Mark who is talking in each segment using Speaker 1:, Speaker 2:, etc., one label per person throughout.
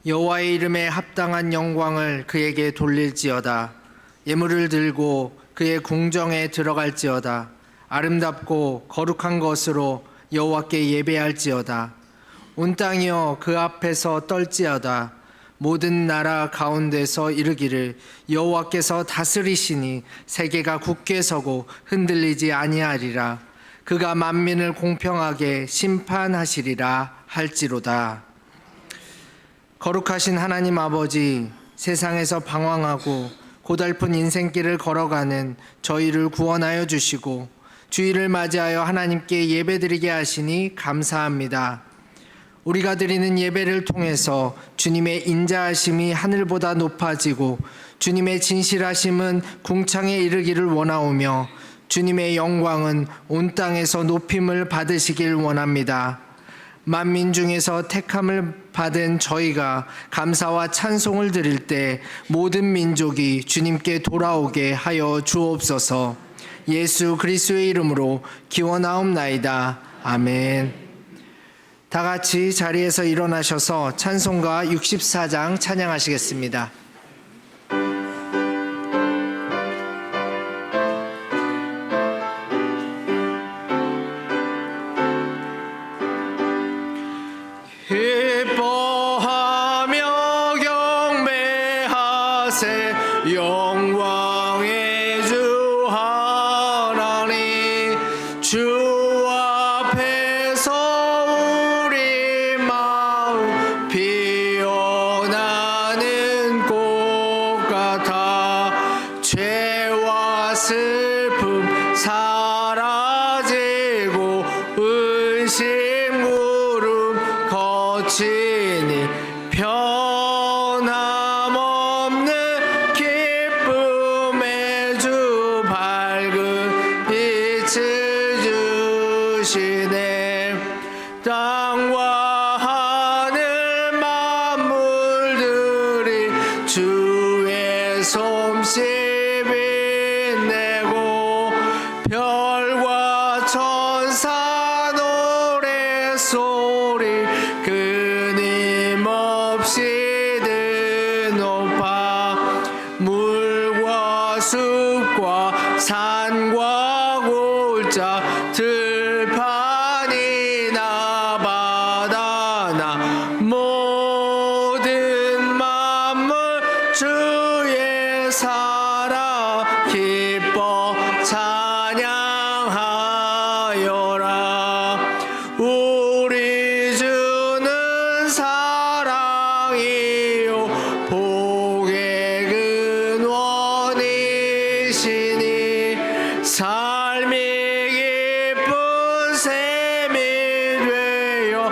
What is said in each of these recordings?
Speaker 1: 여호와의 이름에 합당한 영광을 그에게 돌릴지어다. 예물을 들고 그의 궁정에 들어갈지어다. 아름답고 거룩한 것으로 여호와께 예배할지어다. 온 땅이여 그 앞에서 떨지어다. 모든 나라 가운데서 이르기를 여호와께서 다스리시니 세계가 굳게 서고 흔들리지 아니하리라. 그가 만민을 공평하게 심판하시리라 할지로다. 거룩하신 하나님 아버지, 세상에서 방황하고 고달픈 인생길을 걸어가는 저희를 구원하여 주시고 주일을 맞이하여 하나님께 예배드리게 하시니 감사합니다. 우리가 드리는 예배를 통해서 주님의 인자하심이 하늘보다 높아지고 주님의 진실하심은 궁창에 이르기를 원하오며 주님의 영광은 온 땅에서 높임을 받으시길 원합니다. 만민 중에서 택함을 받은 저희가 감사와 찬송을 드릴 때 모든 민족이 주님께 돌아오게 하여 주옵소서. 예수 그리스도의 이름으로 기원하옵나이다. 아멘. 다 같이 자리에서 일어나셔서 찬송가 64장 찬양하시겠습니다. 기뻐하며 경배하세 영광의 주 하나님. 주 앞에서 우리 마음 피어나는 꽃 같아 죄와 슬픔 사라지고 의심 거치니 변함없는 기쁨의 주 밝은 빛을 주시네. 땅과 하늘 만물들이 주의 솜씨 빛내고 별과 천사 노래소리 끊임없이 드높아 물과 숲과 산과 골짜 들판이나 바다나 모든 만물 주의 사랑 기뻐 찬양하여라. 우리 주는 사랑이요 복의 근원이시니 삶이 기쁜 샘이 되어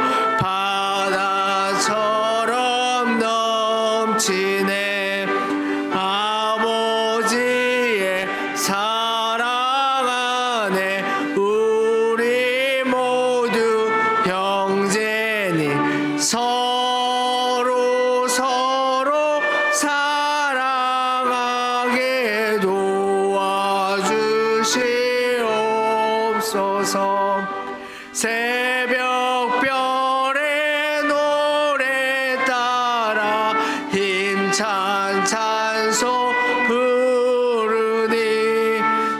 Speaker 1: 바다처럼 넘치네. 아버지의 사랑 안에 우리 모두 형제니 서로 사랑하게 도와주시옵소서. 새벽별의 노래 따라 힘찬 찬송 부르니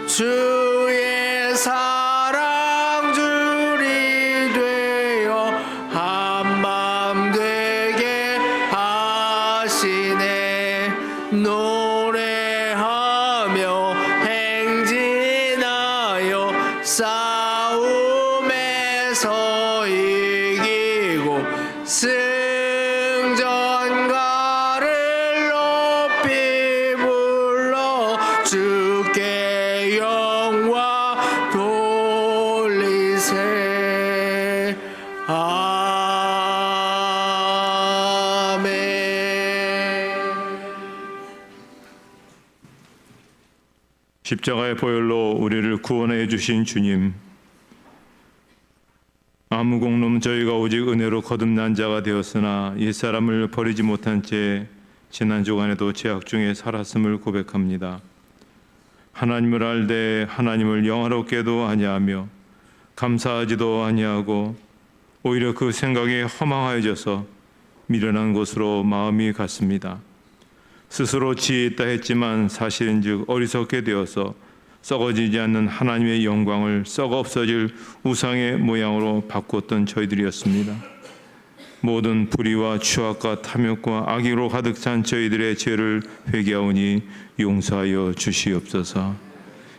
Speaker 1: 주의 사랑 줄이 되어 한맘 되게 하시네. 노래하며 행진하여 싸움에서 이기고 승전가를 높이 불러 주께 영광 돌리세. 아멘.
Speaker 2: 십자가의 보혈로 우리를 구원해 주신 주님, 아무공놈 저희가 오직 은혜로 거듭난 자가 되었으나 옛사람을 버리지 못한 채 지난 주간에도 죄악 중에 살았음을 고백합니다. 하나님을 알되 하나님을 영화롭게도 아니하며 감사하지도 아니하고 오히려 그 생각에 허망하여져서 미련한 것으로 마음이 갔습니다. 스스로 지혜 있다 했지만 사실은즉 어리석게 되어서 썩어지지 않는 하나님의 영광을 썩어 없어질 우상의 모양으로 바꾸었던 저희들이었습니다. 모든 불의와 추악과 탐욕과 악의로 가득 찬 저희들의 죄를 회개하오니 용서하여 주시옵소서.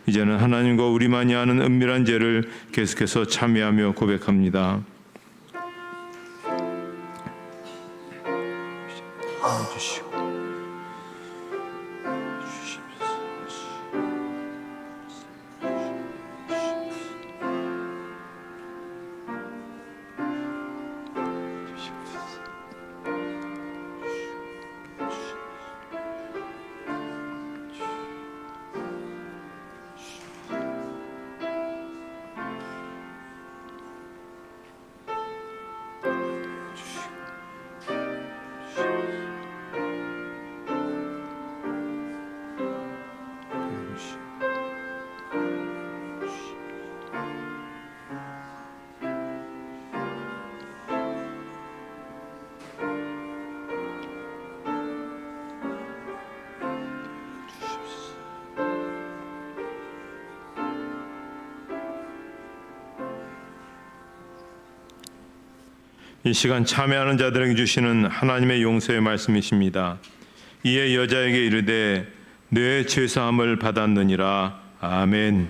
Speaker 2: 이제는 하나님과 우리만이 아는 은밀한 죄를 계속해서 참회하며 고백합니다. 이 시간 참여하는 자들에게 주시는 하나님의 용서의 말씀이십니다. 이에 여자에게 이르되 내 죄사함을 받았느니라. 아멘.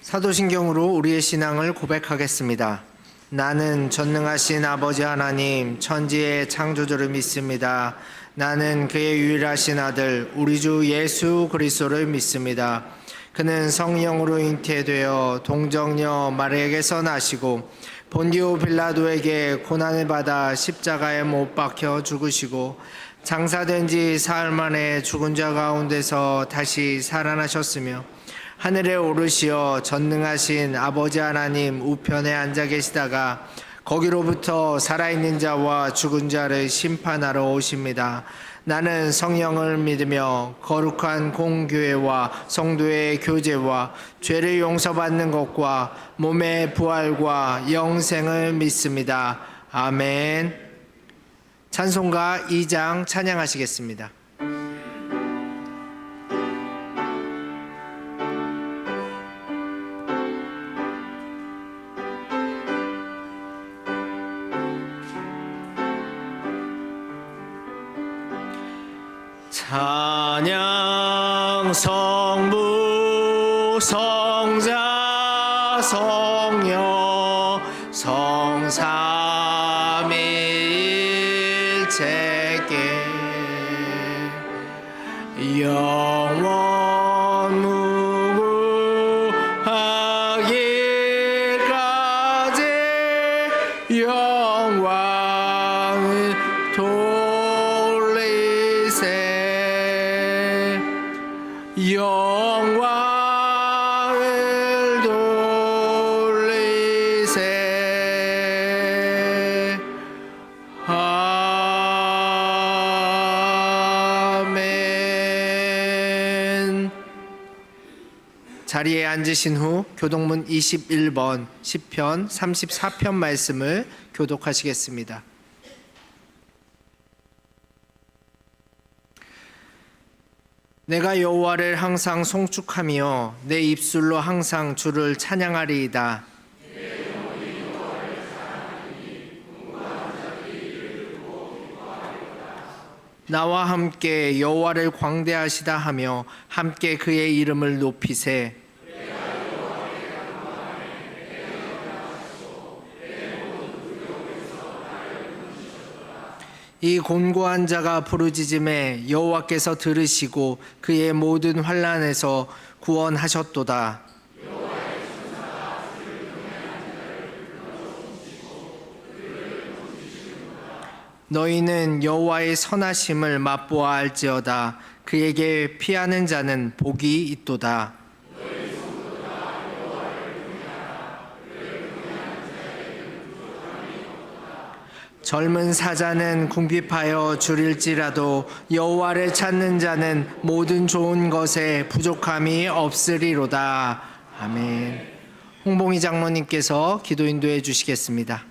Speaker 1: 사도신경으로 우리의 신앙을 고백하겠습니다. 나는 전능하신 아버지 하나님 천지의 창조주를 믿습니다. 나는 그의 유일하신 아들 우리 주 예수 그리스도를 믿습니다. 그는 성령으로 잉태되어 동정녀 마리아에게서 나시고 본디오 빌라도에게 고난을 받아 십자가에 못 박혀 죽으시고 장사된 지 사흘 만에 죽은 자 가운데서 다시 살아나셨으며 하늘에 오르시어 전능하신 아버지 하나님 우편에 앉아 계시다가 거기로부터 살아있는 자와 죽은 자를 심판하러 오십니다. 나는 성령을 믿으며 거룩한 공교회와 성도의 교제와 죄를 용서받는 것과 몸의 부활과 영생을 믿습니다. 아멘. 찬송가 2장 찬양하시겠습니다. 찬양 성부 성자 성령 성삼위일체께 영원 무궁하기까지 영광을 돌리세. 영광을 돌리세. 아멘. 자리에 앉으신 후 교독문 21번 시편 34편 말씀을 교독하시겠습니다. 내가 여호와를 항상 송축하며 내 입술로 항상 주를 찬양하리이다. 나와 함께 여호와를 광대하시다 하며 함께 그의 이름을 높이세. 이 곤고한 자가 부르짖음에 여호와께서 들으시고 그의 모든 환난에서 구원하셨도다. 너희는 여호와의 선하심을 맛보아 알지어다. 그에게 피하는 자는 복이 있도다. 젊은 사자는 궁핍하여 줄일지라도 여호와를 찾는 자는 모든 좋은 것에 부족함이 없으리로다. 아멘. 홍봉희 장로님께서 기도 인도해 주시겠습니다.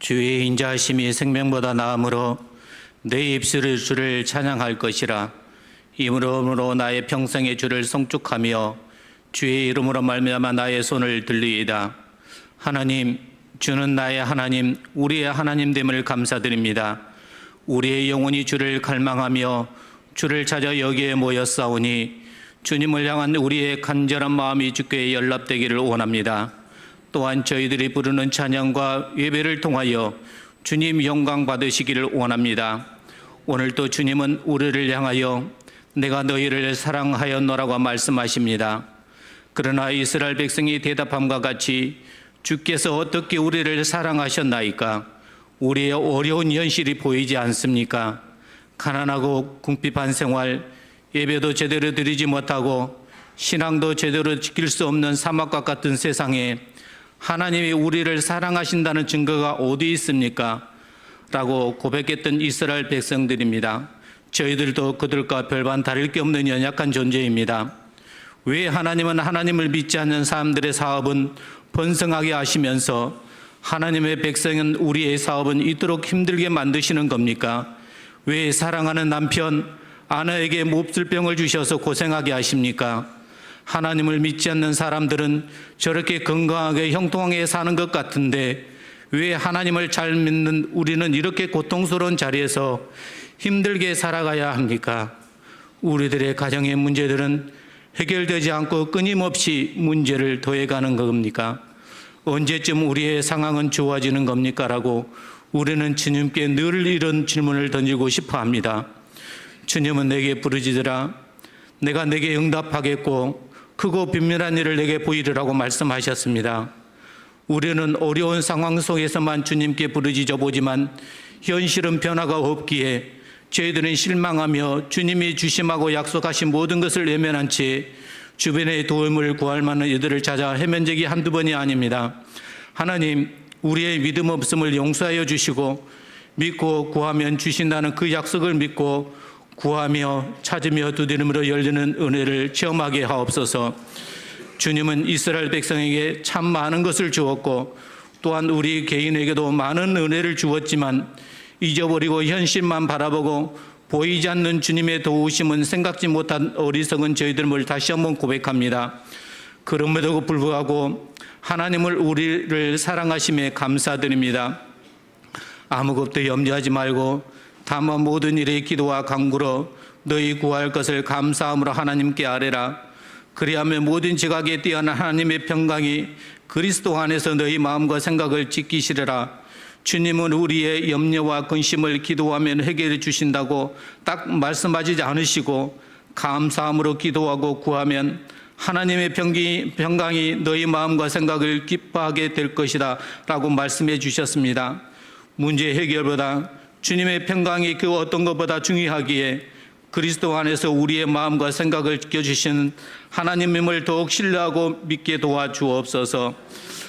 Speaker 3: 주의 인자하심이 생명보다 나음으로 내 입술을 주를 찬양할 것이라. 이러므로 나의 평생의 주를 송축하며 주의 이름으로 말미암아 나의 손을 들리이다. 하나님, 주는 나의 하나님, 우리의 하나님됨을 감사드립니다. 우리의 영혼이 주를 갈망하며 주를 찾아 여기에 모였사오니 주님을 향한 우리의 간절한 마음이 주께 연락되기를 원합니다. 또한 저희들이 부르는 찬양과 예배를 통하여 주님 영광 받으시기를 원합니다. 오늘도 주님은 우리를 향하여 내가 너희를 사랑하였노라고 말씀하십니다. 그러나 이스라엘 백성이 대답함과 같이 주께서 어떻게 우리를 사랑하셨나이까? 우리의 어려운 현실이 보이지 않습니까? 가난하고 궁핍한 생활, 예배도 제대로 드리지 못하고 신앙도 제대로 지킬 수 없는 사막과 같은 세상에 하나님이 우리를 사랑하신다는 증거가 어디 있습니까? 라고 고백했던 이스라엘 백성들입니다. 저희들도 그들과 별반 다를 게 없는 연약한 존재입니다. 왜 하나님은 하나님을 믿지 않는 사람들의 사업은 번성하게 하시면서 하나님의 백성은 우리의 사업은 이토록 힘들게 만드시는 겁니까? 왜 사랑하는 남편, 아내에게 몹쓸 병을 주셔서 고생하게 하십니까? 하나님을 믿지 않는 사람들은 저렇게 건강하게 형통하게 사는 것 같은데 왜 하나님을 잘 믿는 우리는 이렇게 고통스러운 자리에서 힘들게 살아가야 합니까? 우리들의 가정의 문제들은 해결되지 않고 끊임없이 문제를 더해가는 겁니까? 언제쯤 우리의 상황은 좋아지는 겁니까? 라고 우리는 주님께 늘 이런 질문을 던지고 싶어 합니다. 주님은 내게 부르짖으라. 내가 내게 응답하겠고 크고 비밀한 일을 내게 보이리라고 말씀하셨습니다. 우리는 어려운 상황 속에서만 주님께 부르짖어 보지만 현실은 변화가 없기에 저희들은 실망하며 주님이 주심하고 약속하신 모든 것을 외면한 채 주변의 도움을 구할 만한 이들을 찾아 헤맨 적이 한두 번이 아닙니다. 하나님, 우리의 믿음 없음을 용서하여 주시고 믿고 구하면 주신다는 그 약속을 믿고 구하며 찾으며 두드림으로 열리는 은혜를 체험하게 하옵소서. 주님은 이스라엘 백성에게 참 많은 것을 주었고 또한 우리 개인에게도 많은 은혜를 주었지만 잊어버리고 현실만 바라보고 보이지 않는 주님의 도우심은 생각지 못한 어리석은 저희들을 다시 한번 고백합니다. 그럼에도 불구하고 하나님을 우리를 사랑하심에 감사드립니다. 아무것도 염려하지 말고 다만 모든 일에 기도와 간구로 너희 구할 것을 감사함으로 하나님께 아뢰라. 그리하면 모든 지각에 뛰어난 하나님의 평강이 그리스도 안에서 너희 마음과 생각을 지키시리라. 주님은 우리의 염려와 근심을 기도하면 해결해 주신다고 딱 말씀하지 않으시고 감사함으로 기도하고 구하면 하나님의 평강이 너희 마음과 생각을 기뻐하게 될 것이다 라고 말씀해 주셨습니다. 문제 해결보다 주님의 평강이 그 어떤 것보다 중요하기에 그리스도 안에서 우리의 마음과 생각을 지켜주시는 하나님임을 더욱 신뢰하고 믿게 도와주옵소서.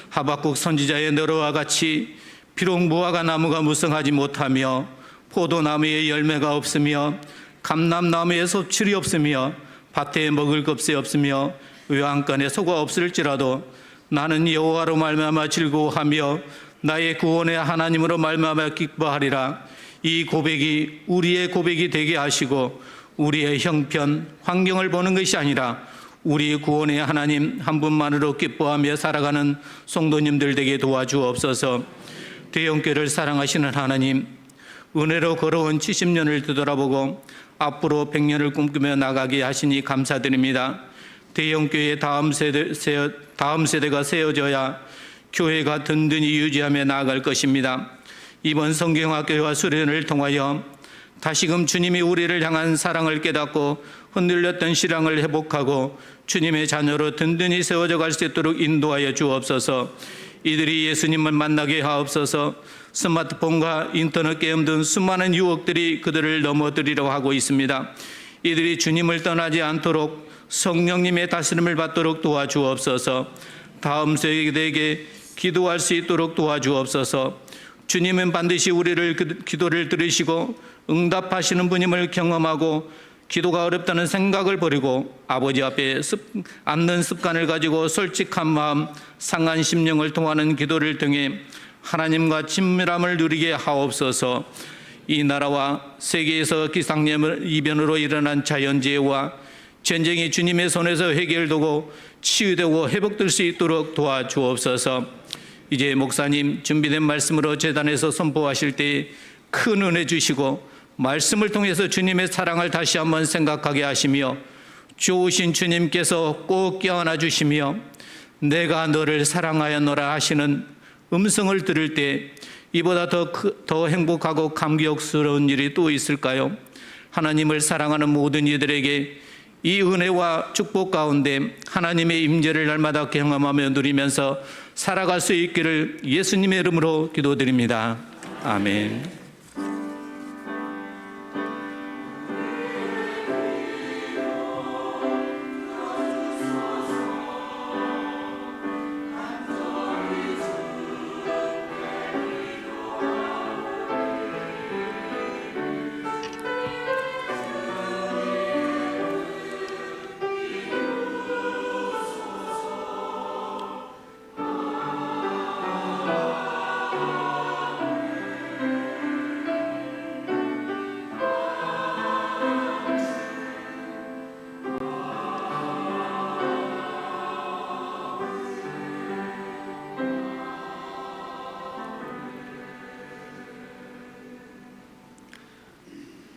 Speaker 3: 하박국 선지자의 너러와 같이 비록 무화과 나무가 무성하지 못하며 포도나무에 열매가 없으며 감람나무에 소출이 없으며 밭에 먹을 것이 없으며 외양간에 소가 없을지라도 나는 여호와로 말미암아 즐거워하며 나의 구원의 하나님으로 말미암아 기뻐하리라. 이 고백이 우리의 고백이 되게 하시고 우리의 형편, 환경을 보는 것이 아니라 우리 구원의 하나님 한 분만으로 기뻐하며 살아가는 성도님들 되게 도와주옵소서. 대형교회를 사랑하시는 하나님, 은혜로 걸어온 70년을 되돌아보고 앞으로 100년을 꿈꾸며 나가게 하시니 감사드립니다. 대형교회의 다음 세대가 세워져야 교회가 든든히 유지하며 나아갈 것입니다. 이번 성경학교와 수련을 통하여 다시금 주님이 우리를 향한 사랑을 깨닫고 흔들렸던 신앙을 회복하고 주님의 자녀로 든든히 세워져 갈 수 있도록 인도하여 주옵소서. 이들이 예수님을 만나게 하옵소서. 스마트폰과 인터넷 게임 등 수많은 유혹들이 그들을 넘어뜨리려고 하고 있습니다. 이들이 주님을 떠나지 않도록 성령님의 다스림을 받도록 도와주옵소서. 다음 세대에게 기도할 수 있도록 도와주옵소서. 주님은 반드시 우리를 기도를 들으시고 응답하시는 분임을 경험하고 기도가 어렵다는 생각을 버리고 아버지 앞에 앉는 습관을 가지고 솔직한 마음, 상한 심령을 통하는 기도를 통해 하나님과 친밀함을 누리게 하옵소서. 이 나라와 세계에서 기상이변으로 일어난 자연재해와 전쟁이 주님의 손에서 해결되고 치유되고 회복될 수 있도록 도와주옵소서. 이제 목사님 준비된 말씀으로 제단에서 선포하실 때 큰 은혜 주시고 말씀을 통해서 주님의 사랑을 다시 한번 생각하게 하시며 좋으신 주님께서 꼭 껴안아 주시며 내가 너를 사랑하였노라 하시는 음성을 들을 때 이보다 더 행복하고 감격스러운 일이 또 있을까요? 하나님을 사랑하는 모든 이들에게 이 은혜와 축복 가운데 하나님의 임재를 날마다 경험하며 누리면서 살아갈 수 있기를 예수님의 이름으로 기도드립니다. 아멘.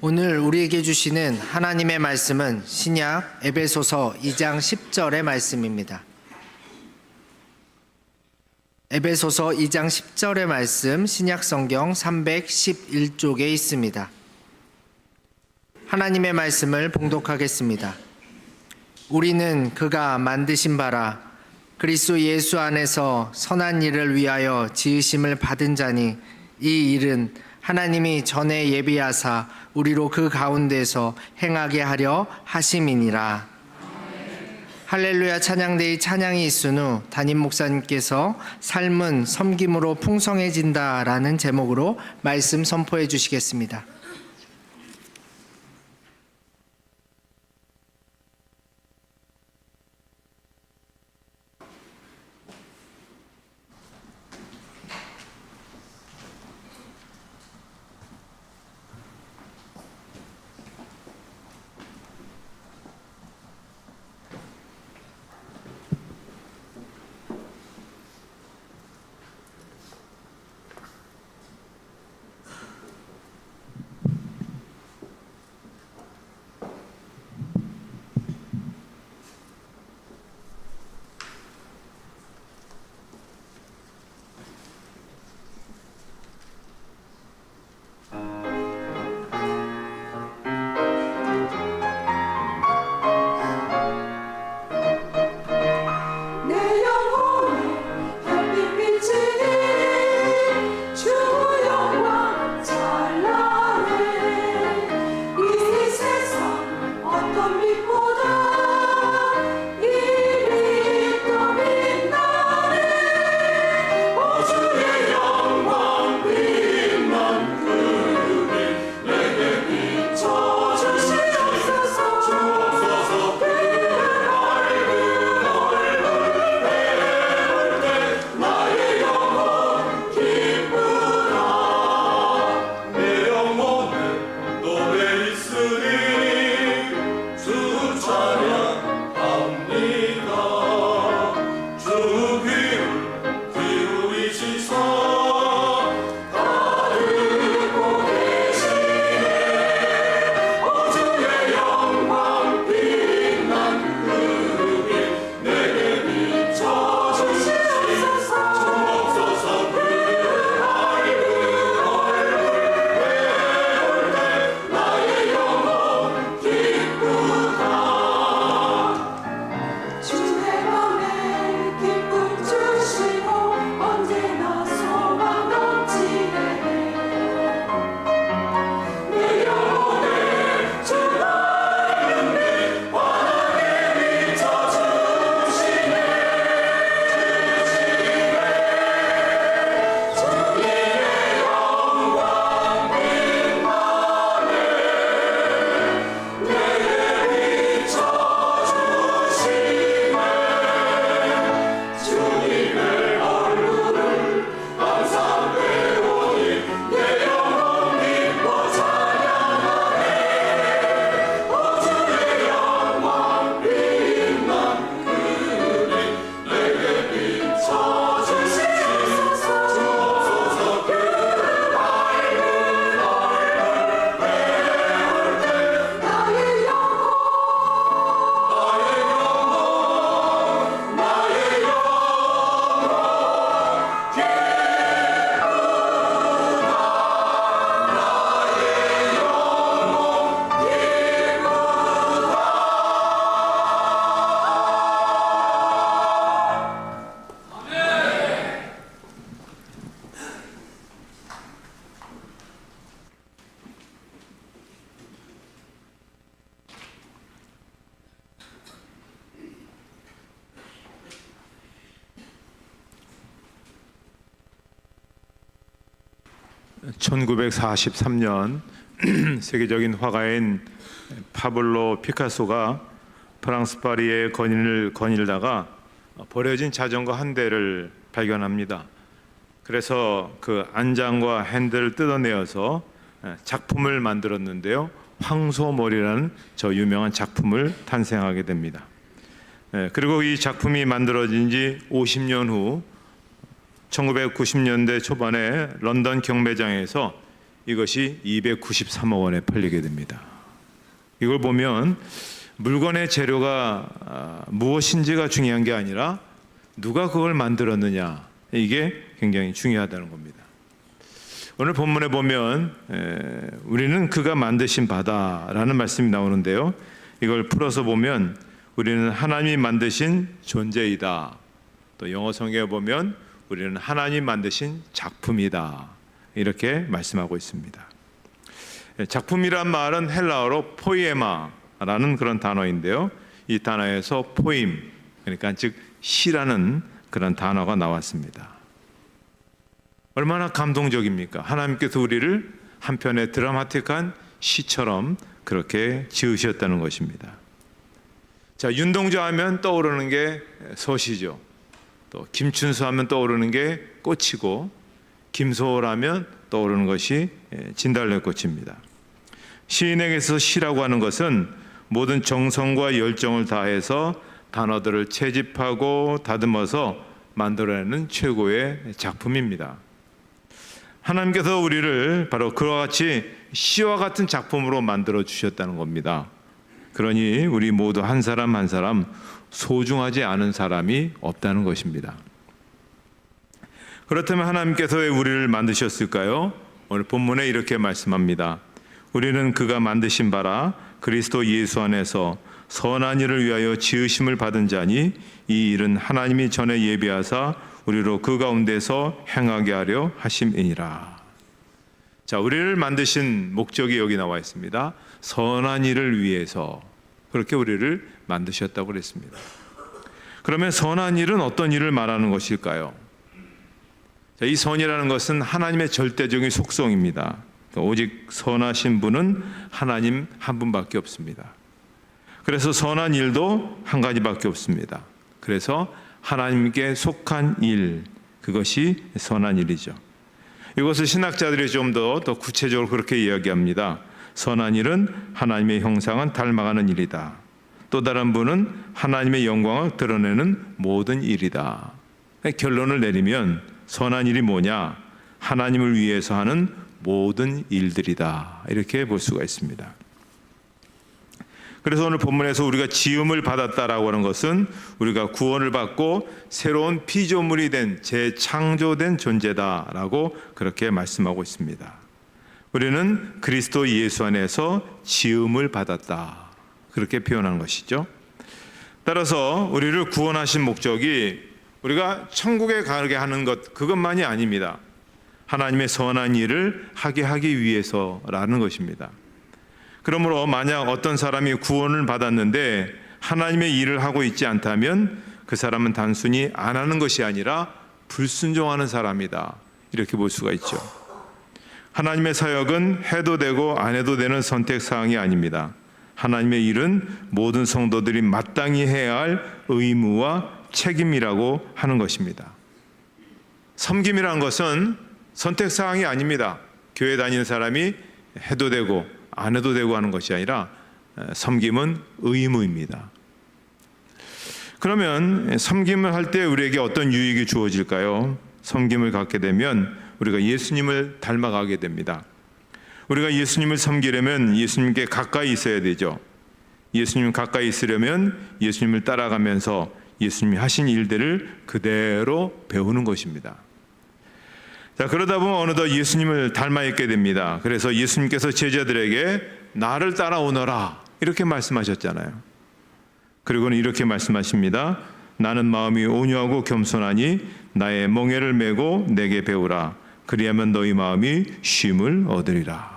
Speaker 1: 오늘 우리에게 주시는 하나님의 말씀은 신약 에베소서 2장 10절의 말씀입니다. 에베소서 2장 10절의 말씀 신약 성경 311쪽에 있습니다. 하나님의 말씀을 봉독하겠습니다. 우리는 그가 만드신 바라 그리스도 예수 안에서 선한 일을 위하여 지으심을 받은 자니 이 일은 하나님이 전에 예비하사 우리로 그 가운데서 행하게 하려 하심이니라. 할렐루야. 찬양대의 찬양이 있은 후 담임 목사님께서 삶은 섬김으로 풍성해진다 라는 제목으로 말씀 선포해 주시겠습니다.
Speaker 2: 1943년 세계적인 화가인 파블로 피카소가 프랑스 파리의 거닐다가 버려진 자전거 한 대를 발견합니다. 그래서 그 안장과 핸들을 뜯어내어서 작품을 만들었는데요. 황소머리라는 저 유명한 작품을 탄생하게 됩니다. 그리고 이 작품이 만들어진 지 50년 후 1990년대 초반에 런던 경매장에서 이것이 293억 원에 팔리게 됩니다. 이걸 보면 물건의 재료가 무엇인지가 중요한 게 아니라 누가 그걸 만들었느냐, 이게 굉장히 중요하다는 겁니다. 오늘 본문에 보면 우리는 그가 만드신 바다라는 말씀이 나오는데요. 이걸 풀어서 보면 우리는 하나님이 만드신 존재이다. 또 영어 성경에 보면 우리는 하나님 만드신 작품이다. 이렇게 말씀하고 있습니다. 작품이란 말은 헬라어로 포이에마라는 그런 단어인데요. 이 단어에서 포임, 그러니까 즉 시라는 그런 단어가 나왔습니다. 얼마나 감동적입니까? 하나님께서 우리를 한 편의 드라마틱한 시처럼 그렇게 지으셨다는 것입니다. 자, 윤동주 하면 떠오르는 게 서시죠. 또 김춘수 하면 떠오르는 게 꽃이고, 김소월하면 떠오르는 것이 진달래꽃입니다. 시인에게서 시라고 하는 것은 모든 정성과 열정을 다해서 단어들을 채집하고 다듬어서 만들어내는 최고의 작품입니다. 하나님께서 우리를 바로 그와 같이 시와 같은 작품으로 만들어 주셨다는 겁니다. 그러니 우리 모두 한 사람 한 사람 소중하지 않은 사람이 없다는 것입니다. 그렇다면 하나님께서 왜 우리를 만드셨을까요? 오늘 본문에 이렇게 말씀합니다. 우리는 그가 만드신 바라 그리스도 예수 안에서 선한 일을 위하여 지으심을 받은 자니 이 일은 하나님이 전에 예비하사 우리로 그 가운데서 행하게 하려 하심이니라. 자, 우리를 만드신 목적이 여기 나와 있습니다. 선한 일을 위해서 그렇게 우리를 만드셨다고 그랬습니다. 그러면 선한 일은 어떤 일을 말하는 것일까요? 자, 이 선이라는 것은 하나님의 절대적인 속성입니다. 오직 선하신 분은 하나님 한 분밖에 없습니다. 그래서 선한 일도 한 가지밖에 없습니다. 그래서 하나님께 속한 일, 그것이 선한 일이죠. 이것을 신학자들이 좀 더 구체적으로 그렇게 이야기합니다. 선한 일은 하나님의 형상은 닮아가는 일이다. 또 다른 분은 하나님의 영광을 드러내는 모든 일이다. 결론을 내리면 선한 일이 뭐냐? 하나님을 위해서 하는 모든 일들이다. 이렇게 볼 수가 있습니다. 그래서 오늘 본문에서 우리가 지음을 받았다라고 하는 것은 우리가 구원을 받고 새로운 피조물이 된 재창조된 존재다라고 그렇게 말씀하고 있습니다. 우리는 그리스도 예수 안에서 지음을 받았다. 그렇게 표현한 것이죠. 따라서 우리를 구원하신 목적이 우리가 천국에 가게 하는 것, 그것만이 아닙니다. 하나님의 선한 일을 하게 하기 위해서라는 것입니다. 그러므로 만약 어떤 사람이 구원을 받았는데 하나님의 일을 하고 있지 않다면 그 사람은 단순히 안 하는 것이 아니라 불순종하는 사람이다. 이렇게 볼 수가 있죠. 하나님의 사역은 해도 되고 안 해도 되는 선택사항이 아닙니다. 하나님의 일은 모든 성도들이 마땅히 해야 할 의무와 책임이라고 하는 것입니다. 섬김이라는 것은 선택사항이 아닙니다. 교회 다니는 사람이 해도 되고 안 해도 되고 하는 것이 아니라 섬김은 의무입니다. 그러면 섬김을 할 때 우리에게 어떤 유익이 주어질까요? 섬김을 갖게 되면 우리가 예수님을 닮아가게 됩니다. 우리가 예수님을 섬기려면 예수님께 가까이 있어야 되죠. 예수님 가까이 있으려면 예수님을 따라가면서 예수님이 하신 일들을 그대로 배우는 것입니다. 자, 그러다 보면 어느덧 예수님을 닮아 있게 됩니다. 그래서 예수님께서 제자들에게 나를 따라오너라 이렇게 말씀하셨잖아요. 그리고는 이렇게 말씀하십니다. 나는 마음이 온유하고 겸손하니 나의 멍에를 메고 내게 배우라. 그리하면 너희 마음이 쉼을 얻으리라.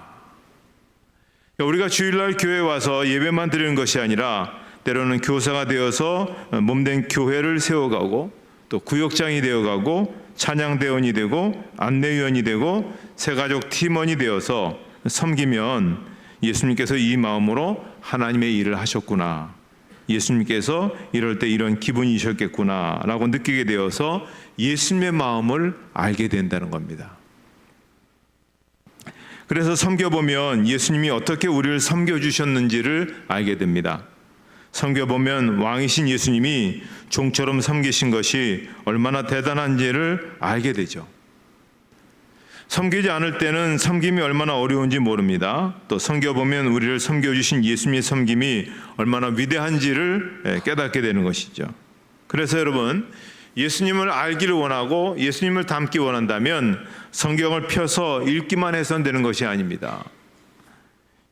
Speaker 2: 우리가 주일날 교회에 와서 예배만 드리는 것이 아니라 때로는 교사가 되어서 몸된 교회를 세워가고 또 구역장이 되어가고 찬양대원이 되고 안내위원이 되고 새가족 팀원이 되어서 섬기면 예수님께서 이 마음으로 하나님의 일을 하셨구나, 예수님께서 이럴 때 이런 기분이셨겠구나 라고 느끼게 되어서 예수님의 마음을 알게 된다는 겁니다. 그래서 섬겨보면 예수님이 어떻게 우리를 섬겨주셨는지를 알게 됩니다. 섬겨보면 왕이신 예수님이 종처럼 섬기신 것이 얼마나 대단한지를 알게 되죠. 섬기지 않을 때는 섬김이 얼마나 어려운지 모릅니다. 또 섬겨보면 우리를 섬겨주신 예수님의 섬김이 얼마나 위대한지를 깨닫게 되는 것이죠. 그래서 여러분, 예수님을 알기를 원하고 예수님을 닮기 원한다면 성경을 펴서 읽기만 해서는 되는 것이 아닙니다.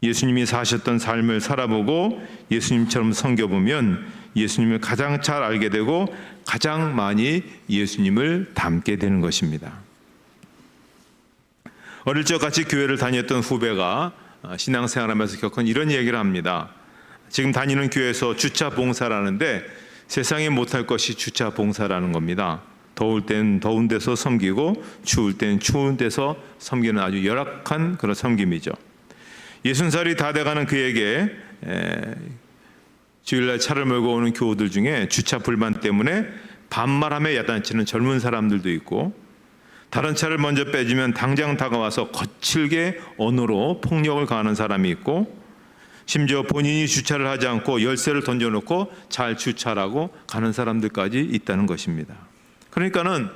Speaker 2: 예수님이 사셨던 삶을 살아보고 예수님처럼 섬겨보면 예수님을 가장 잘 알게 되고 가장 많이 예수님을 닮게 되는 것입니다. 어릴 적 같이 교회를 다녔던 후배가 신앙생활하면서 겪은 이런 얘기를 합니다. 지금 다니는 교회에서 주차 봉사를 하는데 세상에 못할 것이 주차 봉사라는 겁니다. 더울 땐 더운 데서 섬기고 추울 땐 추운 데서 섬기는 아주 열악한 그런 섬김이죠. 60살이 다 돼가는 그에게 주일날 차를 몰고 오는 교우들 중에 주차 불만 때문에 반말하며 야단치는 젊은 사람들도 있고, 다른 차를 먼저 빼주면 당장 다가와서 거칠게 언어로 폭력을 가하는 사람이 있고, 심지어 본인이 주차를 하지 않고 열쇠를 던져놓고 잘 주차라고 가는 사람들까지 있다는 것입니다. 그러니까는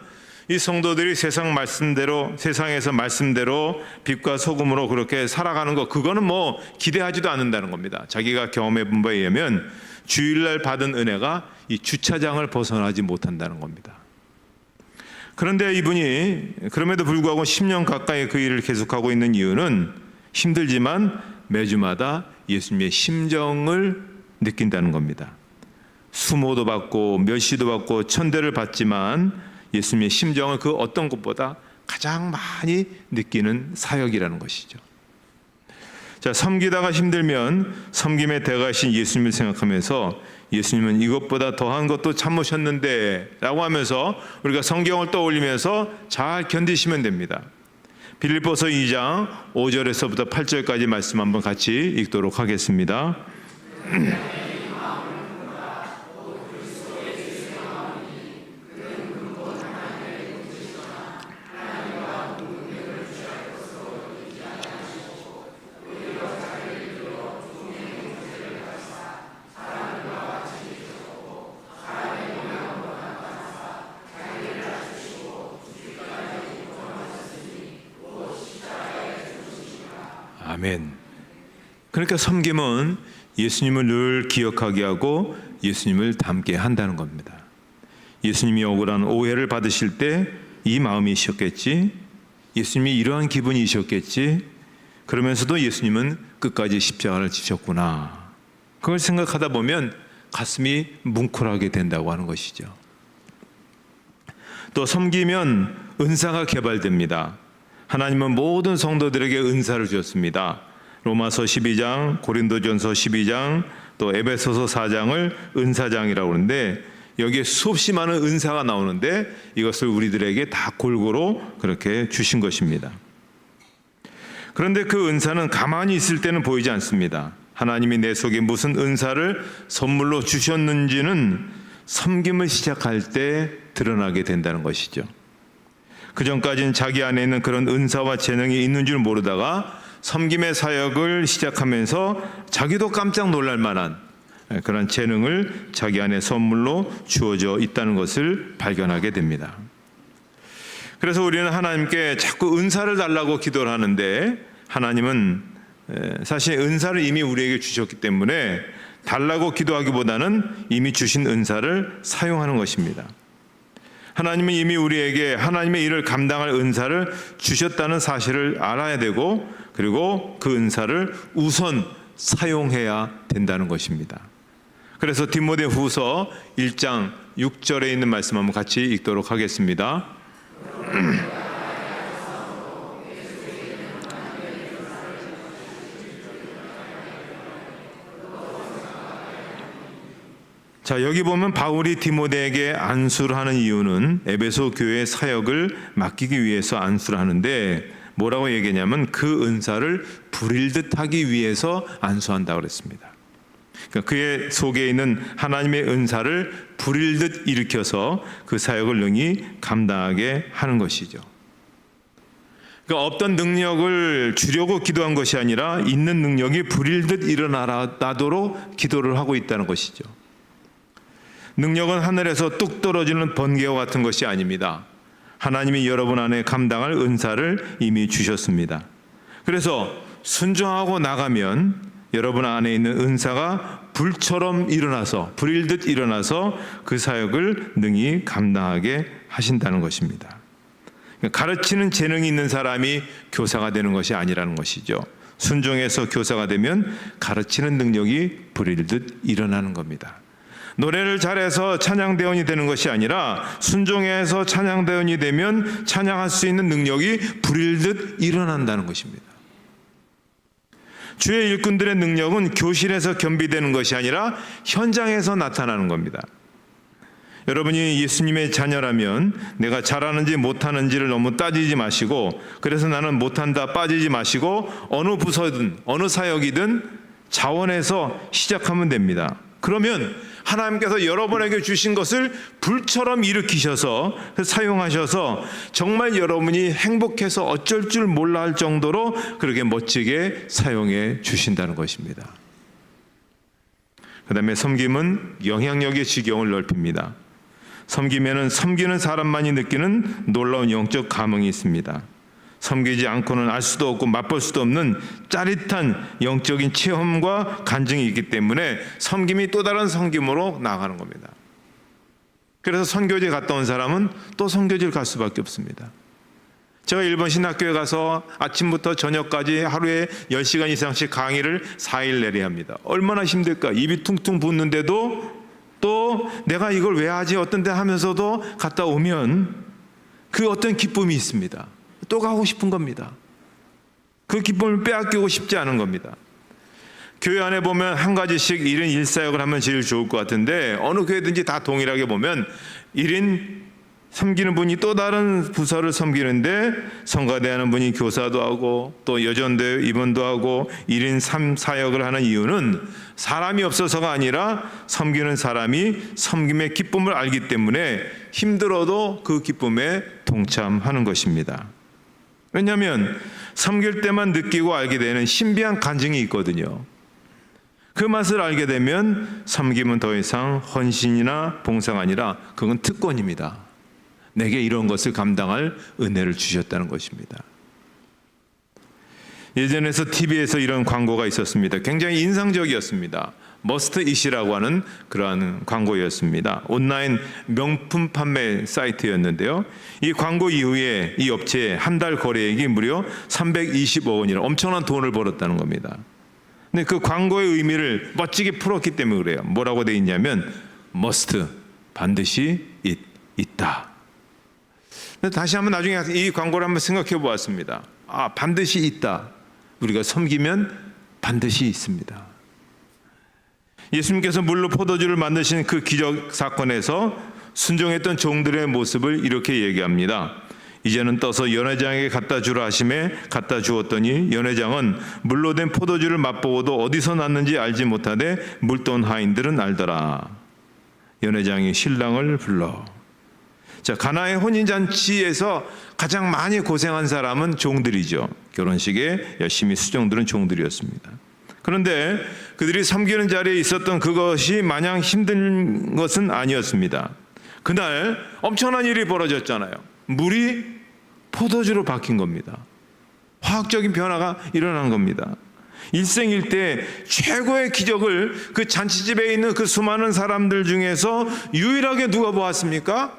Speaker 2: 이 성도들이 세상에서 말씀대로 빛과 소금으로 그렇게 살아가는 거, 그거는 뭐 기대하지도 않는다는 겁니다. 자기가 경험해 본 바에 의하면 주일날 받은 은혜가 이 주차장을 벗어나지 못한다는 겁니다. 그런데 이분이 그럼에도 불구하고 10년 가까이 그 일을 계속하고 있는 이유는 힘들지만 매주마다 예수님의 심정을 느낀다는 겁니다. 수모도 받고 멸시도 받고 천대를 받지만 예수님의 심정을 그 어떤 것보다 가장 많이 느끼는 사역이라는 것이죠. 자, 섬기다가 힘들면 섬김의 대가이신 예수님을 생각하면서 예수님은 이것보다 더한 것도 참으셨는데 라고 하면서 우리가 성경을 떠올리면서 잘 견디시면 됩니다. 빌립보서 2장 5절에서부터 8절까지 말씀 한번 같이 읽도록 하겠습니다. 아멘. 그러니까 섬김은 예수님을 늘 기억하게 하고 예수님을 닮게 한다는 겁니다. 예수님이 억울한 오해를 받으실 때 이 마음이셨겠지, 예수님이 이러한 기분이셨겠지, 그러면서도 예수님은 끝까지 십자가를 지셨구나, 그걸 생각하다 보면 가슴이 뭉클하게 된다고 하는 것이죠. 또 섬기면 은사가 개발됩니다. 하나님은 모든 성도들에게 은사를 주셨습니다. 로마서 12장, 고린도전서 12장, 또 에베소서 4장을 은사장이라고 하는데 여기에 수없이 많은 은사가 나오는데 이것을 우리들에게 다 골고루 그렇게 주신 것입니다. 그런데 그 은사는 가만히 있을 때는 보이지 않습니다. 하나님이 내 속에 무슨 은사를 선물로 주셨는지는 섬김을 시작할 때 드러나게 된다는 것이죠. 그전까지는 자기 안에 있는 그런 은사와 재능이 있는 줄 모르다가 섬김의 사역을 시작하면서 자기도 깜짝 놀랄 만한 그런 재능을 자기 안에 선물로 주어져 있다는 것을 발견하게 됩니다. 그래서 우리는 하나님께 자꾸 은사를 달라고 기도를 하는데 하나님은 사실 은사를 이미 우리에게 주셨기 때문에 달라고 기도하기보다는 이미 주신 은사를 사용하는 것입니다. 하나님은 이미 우리에게 하나님의 일을 감당할 은사를 주셨다는 사실을 알아야 되고, 그리고 그 은사를 우선 사용해야 된다는 것입니다. 그래서 디모데후서 1장 6절에 있는 말씀 한번 같이 읽도록 하겠습니다. 자, 여기 보면 바울이 디모데에게 안수를 하는 이유는 에베소 교회의 사역을 맡기기 위해서 안수를 하는데 뭐라고 얘기했냐면 그 은사를 부릴 듯 하기 위해서 안수한다고 그랬습니다. 그러니까 그의 속에 있는 하나님의 은사를 부릴 듯 일으켜서 그 사역을 능히 감당하게 하는 것이죠. 그러니까 없던 능력을 주려고 기도한 것이 아니라 있는 능력이 부릴 듯 일어나도록 기도를 하고 있다는 것이죠. 능력은 하늘에서 뚝 떨어지는 번개와 같은 것이 아닙니다. 하나님이 여러분 안에 감당할 은사를 이미 주셨습니다. 그래서 순종하고 나가면 여러분 안에 있는 은사가 불처럼 일어나서 불일 듯 일어나서 그 사역을 능히 감당하게 하신다는 것입니다. 가르치는 재능이 있는 사람이 교사가 되는 것이 아니라는 것이죠. 순종해서 교사가 되면 가르치는 능력이 불일 듯 일어나는 겁니다. 노래를 잘해서 찬양대원이 되는 것이 아니라 순종해서 찬양대원이 되면 찬양할 수 있는 능력이 불일 듯 일어난다는 것입니다. 주의 일꾼들의 능력은 교실에서 겸비되는 것이 아니라 현장에서 나타나는 겁니다. 여러분이 예수님의 자녀라면 내가 잘하는지 못하는지를 너무 따지지 마시고, 그래서 나는 못한다 빠지지 마시고 어느 부서든 어느 사역이든 자원해서 시작하면 됩니다. 그러면 하나님께서 여러분에게 주신 것을 불처럼 일으키셔서 사용하셔서 정말 여러분이 행복해서 어쩔 줄 몰라 할 정도로 그렇게 멋지게 사용해 주신다는 것입니다. 그 다음에 섬김은 영향력의 지경을 넓힙니다. 섬기면은 섬기는 사람만이 느끼는 놀라운 영적 감흥이 있습니다. 섬기지 않고는 알 수도 없고 맛볼 수도 없는 짜릿한 영적인 체험과 간증이 있기 때문에 섬김이 또 다른 섬김으로 나아가는 겁니다. 그래서 선교지 갔다 온 사람은 또 선교지를 갈 수밖에 없습니다. 제가 일본 신학교에 가서 아침부터 저녁까지 하루에 10시간 이상씩 강의를 4일 내내 합니다. 얼마나 힘들까. 입이 퉁퉁 붓는데도 또 내가 이걸 왜 하지 어떤 데 하면서도 갔다 오면 그 어떤 기쁨이 있습니다. 또 가고 싶은 겁니다. 그 기쁨을 빼앗기고 싶지 않은 겁니다. 교회 안에 보면 한 가지씩 1인 1사역을 하면 제일 좋을 것 같은데 어느 교회든지 다 동일하게 보면 1인 섬기는 분이 또 다른 부서를 섬기는데 성가대하는 분이 교사도 하고 또 여전대 입원도 하고 1인 3사역을 하는 이유는 사람이 없어서가 아니라 섬기는 사람이 섬김의 기쁨을 알기 때문에 힘들어도 그 기쁨에 동참하는 것입니다. 왜냐하면 섬길 때만 느끼고 알게 되는 신비한 간증이 있거든요. 그 맛을 알게 되면 섬김은 더 이상 헌신이나 봉사가 아니라 그건 특권입니다. 내게 이런 것을 감당할 은혜를 주셨다는 것입니다. 예전에서 TV에서 이런 광고가 있었습니다. 굉장히 인상적이었습니다. 머스트 이시라고 하는 그러한 광고였습니다. 온라인 명품 판매 사이트였는데요. 이 광고 이후에 이 업체의 한 달 거래액이 무려 320억 원이라 엄청난 돈을 벌었다는 겁니다. 근데 그 광고의 의미를 멋지게 풀었기 때문에 그래요. 뭐라고 돼 있냐면 must, 반드시 있다. 근데 다시 한번 나중에 이 광고를 한번 생각해 보았습니다. 반드시 있다. 우리가 섬기면 반드시 있습니다. 예수님께서 물로 포도주를 만드신 그 기적 사건에서 순종했던 종들의 모습을 이렇게 얘기합니다. 이제는 떠서 연회장에게 갖다 주라 하심에 갖다 주었더니 연회장은 물로 된 포도주를 맛보고도 어디서 났는지 알지 못하되 물돈 하인들은 알더라. 연회장이 신랑을 불러. 자, 가나의 혼인잔치에서 가장 많이 고생한 사람은 종들이죠. 결혼식에 열심히 수종들은 종들이었습니다. 그런데 그들이 섬기는 자리에 있었던 그것이 마냥 힘든 것은 아니었습니다. 그날 엄청난 일이 벌어졌잖아요. 물이 포도주로 바뀐 겁니다. 화학적인 변화가 일어난 겁니다. 일생일대 최고의 기적을 그 잔치집에 있는 그 수많은 사람들 중에서 유일하게 누가 보았습니까?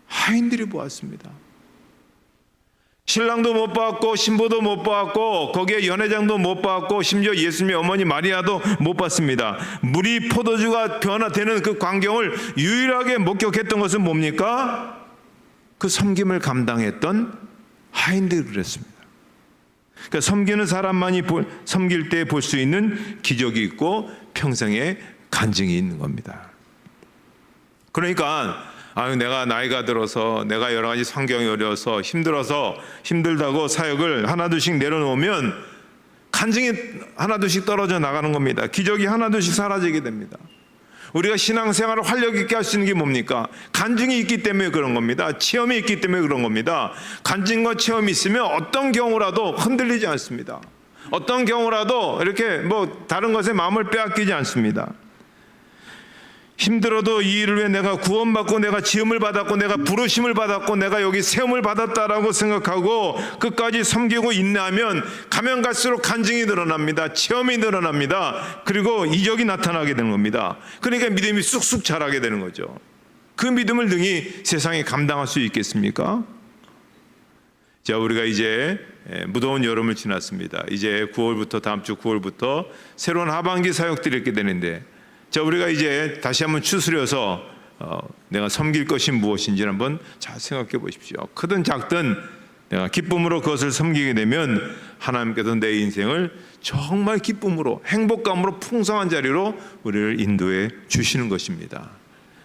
Speaker 2: 하인들이 보았습니다. 신랑도 못 봤고 신부도 못 봤고 거기에 연회장도 못 봤고 심지어 예수님의 어머니 마리아도 못 봤습니다. 물이 포도주가 변화되는 그 광경을 유일하게 목격했던 것은 뭡니까? 그 섬김을 감당했던 하인들이 그랬습니다. 그러니까 섬기는 사람만이 섬길 때 볼 수 있는 기적이 있고 평생의 간증이 있는 겁니다. 그러니까 내가 나이가 들어서 내가 여러 가지 환경이 어려워서 힘들다고 사역을 하나둘씩 내려놓으면 간증이 하나둘씩 떨어져 나가는 겁니다. 기적이 하나둘씩 사라지게 됩니다. 우리가 신앙생활을 활력 있게 할 수 있는 게 뭡니까? 간증이 있기 때문에 그런 겁니다. 체험이 있기 때문에 그런 겁니다. 간증과 체험이 있으면 어떤 경우라도 흔들리지 않습니다. 어떤 경우라도 이렇게 다른 것에 마음을 빼앗기지 않습니다. 힘들어도 이 일을 위해 내가 구원받고 내가 지음을 받았고 내가 부르심을 받았고 내가 여기 세움을 받았다라고 생각하고 끝까지 섬기고 인내하면 가면 갈수록 간증이 늘어납니다. 체험이 늘어납니다. 그리고 이적이 나타나게 되는 겁니다. 그러니까 믿음이 쑥쑥 자라게 되는 거죠. 그 믿음을 능히 세상에 감당할 수 있겠습니까? 자, 우리가 이제 무더운 여름을 지났습니다. 이제 9월부터 다음 주 9월부터 새로운 하반기 사역들이 있게 되는데, 자, 우리가 이제 다시 한번 추스려서 내가 섬길 것이 무엇인지 한번 잘 생각해 보십시오. 크든 작든 내가 기쁨으로 그것을 섬기게 되면 하나님께서 내 인생을 정말 기쁨으로 행복감으로 풍성한 자리로 우리를 인도해 주시는 것입니다.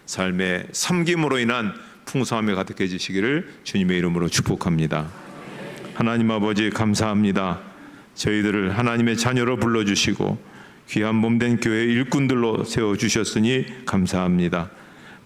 Speaker 2: 삶의 섬김으로 인한 풍성함이 가득해지시기를 주님의 이름으로 축복합니다. 하나님 아버지 감사합니다. 저희들을 하나님의 자녀로 불러주시고 귀한 몸된 교회 일꾼들로 세워주셨으니 감사합니다.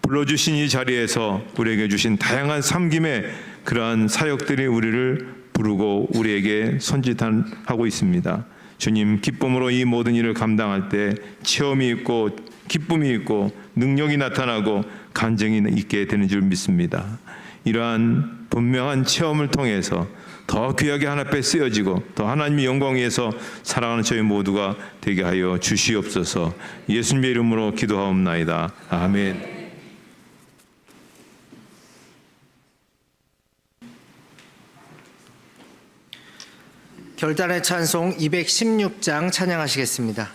Speaker 2: 불러주신 이 자리에서 우리에게 주신 다양한 섬김의 그러한 사역들이 우리를 부르고 우리에게 선지하고 있습니다. 주님, 기쁨으로 이 모든 일을 감당할 때 체험이 있고 기쁨이 있고 능력이 나타나고 간증이 있게 되는 줄 믿습니다. 이러한 분명한 체험을 통해서 더 귀하게 하나 앞에 쓰여지고 더 하나님의 영광 위에서 살아가는 저희 모두가 되게 하여 주시옵소서. 예수님의 이름으로 기도하옵나이다. 아멘.
Speaker 1: 결단의 찬송 216장 찬양하시겠습니다.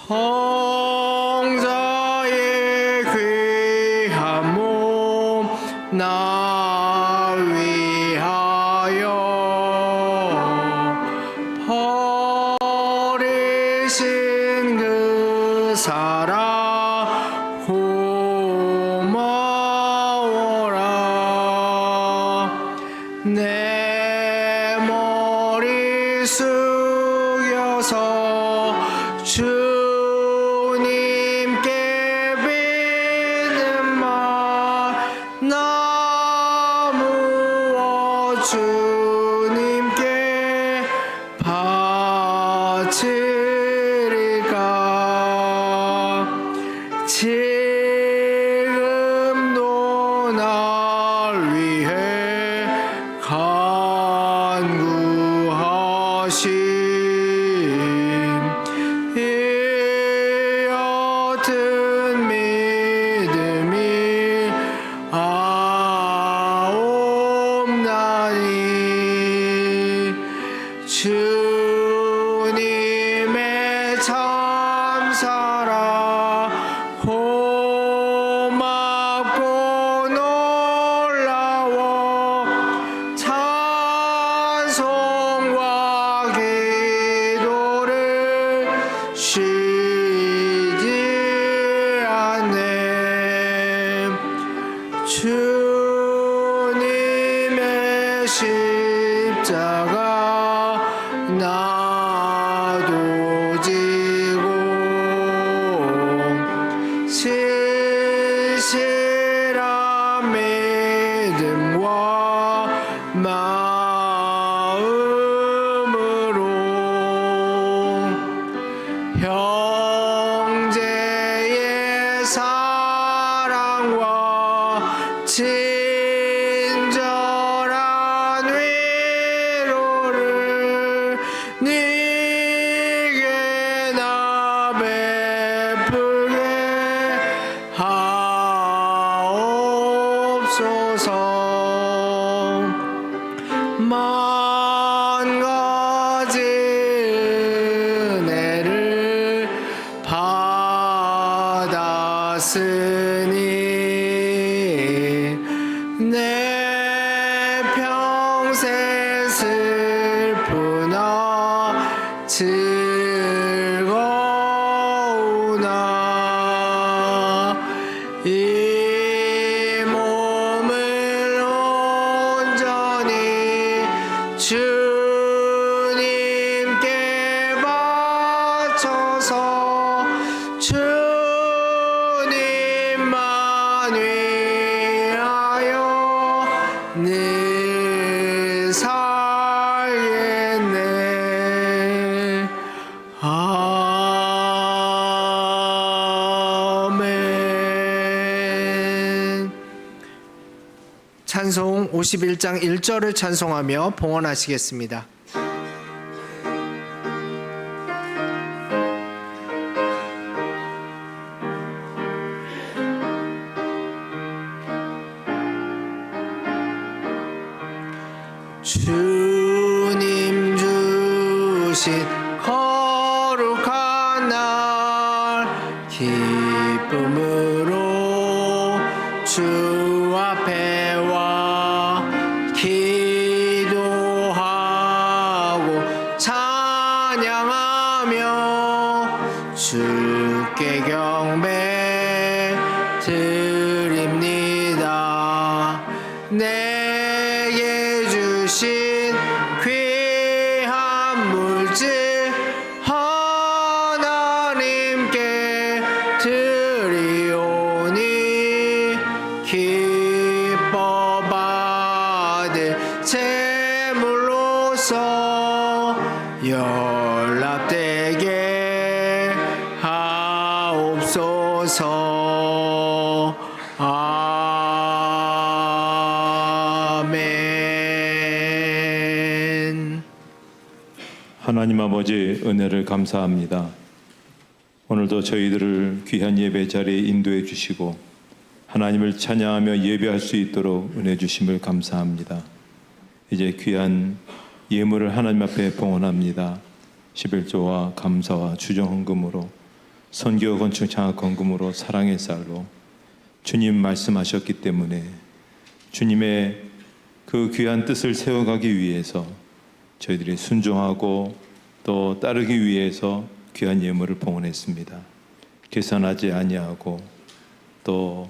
Speaker 1: 성자의 귀한 몸 나 위하여 버리신 그 사랑 고마워라. 내 머리 숙여서 주님께 비는 말 나 무엇 주님께 바치리까. 지금도 날 위해 간구하신 이 옅은 믿음이 아옵나니 주님의 참사랑 고맙고 놀라워 찬송과 기도를 쉬지 않네. 주님의 십자가 나도 지고 신실한 믿음과 마음으로 형제의 사랑과 친절한 위로를 네게 나 베풀게 하옵소서. 만 가지 은혜를 받았으니 내 즐거우나 이 몸을 온전히 주님께 바쳐서 주님만 위하여 늘 살겠네. 아멘. 찬송 51장 1절을 찬송하며 봉헌하시겠습니다. 주님 주신 거룩한 날 기쁨으로 주 앞에 와 기도하고 찬양하며 주께 경배 드립니다. 내게 주신 귀한 물질 하나님께 드리오니 기뻐 받을 제물로서 연락되게 하옵소서. 아멘.
Speaker 2: 하나님 아버지 은혜를 감사합니다. 오늘도 저희들을 귀한 예배 자리에 인도해 주시고 하나님을 찬양하며 예배할 수 있도록 은혜 주심을 감사합니다. 이제 귀한 예물을 하나님 앞에 봉헌합니다. 11조와 감사와 주정헌금으로 선교 건축 장학 헌금으로 사랑의 쌀로 주님 말씀하셨기 때문에 주님의 그 귀한 뜻을 세워가기 위해서 저희들이 순종하고 또 따르기 위해서 귀한 예물을 봉헌했습니다. 계산하지 아니하고 또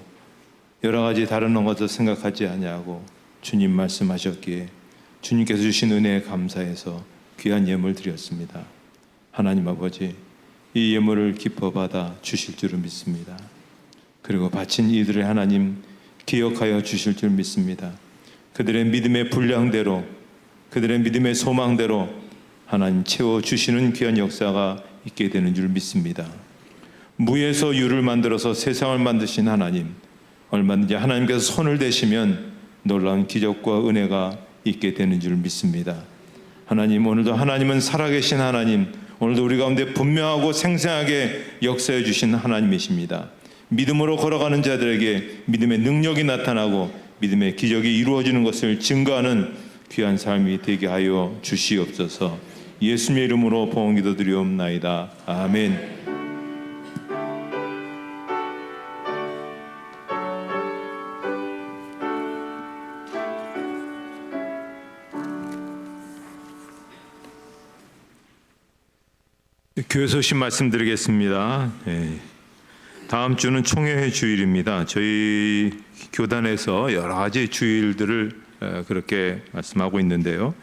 Speaker 2: 여러 가지 다른 것을 생각하지 아니하고 주님 말씀하셨기에 주님께서 주신 은혜에 감사해서 귀한 예물 드렸습니다. 하나님 아버지, 이 예물을 기뻐 받아 주실 줄을 믿습니다. 그리고 바친 이들의 하나님 기억하여 주실 줄 믿습니다. 그들의 믿음의 분량대로, 그들의 믿음의 소망대로 하나님 채워주시는 귀한 역사가 있게 되는 줄 믿습니다. 무에서 유를 만들어서 세상을 만드신 하나님, 얼마든지 하나님께서 손을 대시면 놀라운 기적과 은혜가 있게 되는 줄 믿습니다. 하나님, 오늘도 하나님은 살아계신 하나님, 오늘도 우리 가운데 분명하고 생생하게 역사해 주신 하나님이십니다. 믿음으로 걸어가는 자들에게 믿음의 능력이 나타나고 믿음의 기적이 이루어지는 것을 증거하는 귀한 삶이 되게 하여 주시옵소서. 예수님의 이름으로 봉헌 기도드리옵나이다. 아멘. 교회 소식 말씀드리겠습니다. 다음 주는 총회회 주일입니다. 저희 교단에서 여러 가지 주일들을 그렇게 말씀하고 있는데요.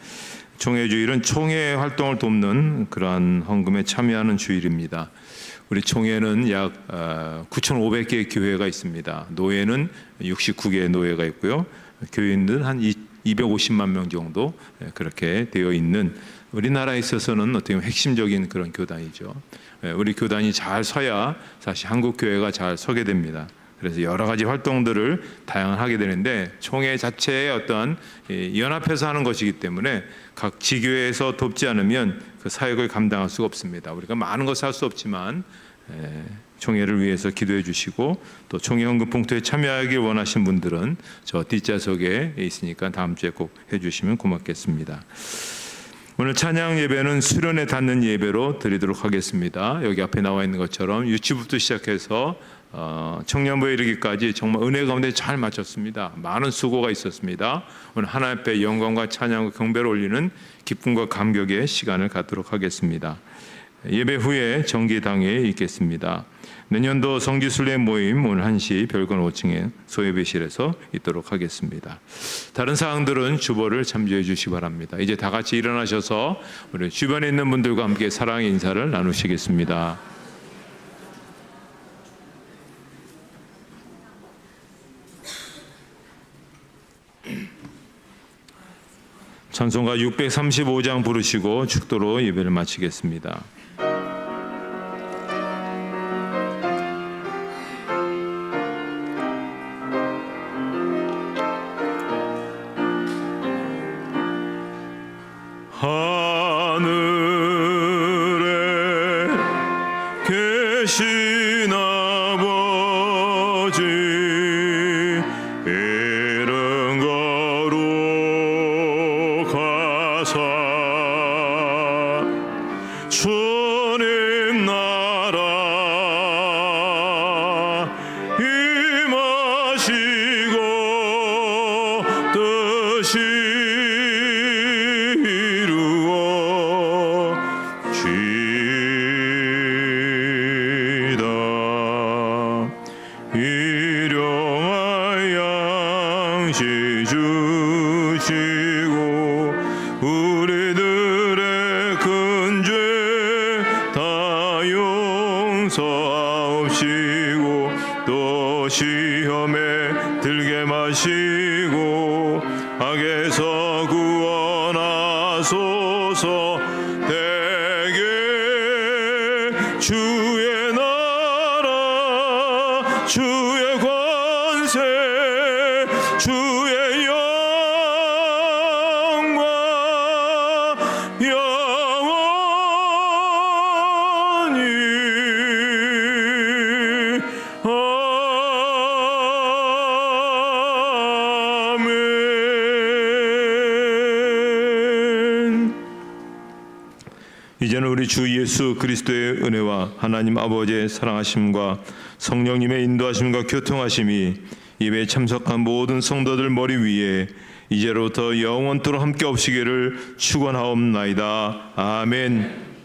Speaker 2: 총회 주일은 총회 활동을 돕는 그러한 헌금에 참여하는 주일입니다. 우리 총회는 약 9,500개의 교회가 있습니다. 노회는 69개의 노회가 있고요. 교인들은 한 250만 명 정도 그렇게 되어 있는 우리나라에 있어서는 어떻게 보면 핵심적인 그런 교단이죠. 우리 교단이 잘 서야 사실 한국 교회가 잘 서게 됩니다. 그래서 여러 가지 활동들을 다양하게 하게 되는데 총회 자체의 어떤 연합해서 하는 것이기 때문에 각 지교회에서 돕지 않으면 그 사역을 감당할 수가 없습니다. 우리가 많은 것을 할 수 없지만 총회를 위해서 기도해 주시고 또 총회 헌금 봉투에 참여하길 원하신 분들은 저 뒷좌석에 있으니까 다음 주에 꼭 해주시면 고맙겠습니다. 오늘 찬양 예배는 수련에 닿는 예배로 드리도록 하겠습니다. 여기 앞에 나와 있는 것처럼 유치부터 시작해서 청년부에 이르기까지 정말 은혜 가운데 잘 마쳤습니다. 많은 수고가 있었습니다. 오늘 하나님 앞에 영광과 찬양과 경배를 올리는 기쁨과 감격의 시간을 갖도록 하겠습니다. 예배 후에 정기당에 있겠습니다. 내년도 성지순례 모임 오늘 1시 별건 5층에 소예배실에서 있도록 하겠습니다. 다른 사항들은 주보를 참조해 주시기 바랍니다. 이제 다 같이 일어나셔서 우리 주변에 있는 분들과 함께 사랑의 인사를 나누시겠습니다. 찬송가 635장 부르시고 축도로 예배를 마치겠습니다. 하늘에 계신 아버지 이름 거룩하사 주님 나라 임하시고 뜻이 우리들의 큰 죄 다 용서하옵시고 또 시험에 들게 마시고 악에서 구원하소서. 대개 주의 나라 주의 권세 주의 이제는 우리 주 예수 그리스도의 은혜와 하나님 아버지의 사랑하심과 성령님의 인도하심과 교통하심이 예배에 참석한 모든 성도들 머리 위에 이제로부터 영원토록 함께 없으기를 축원하옵나이다. 아멘.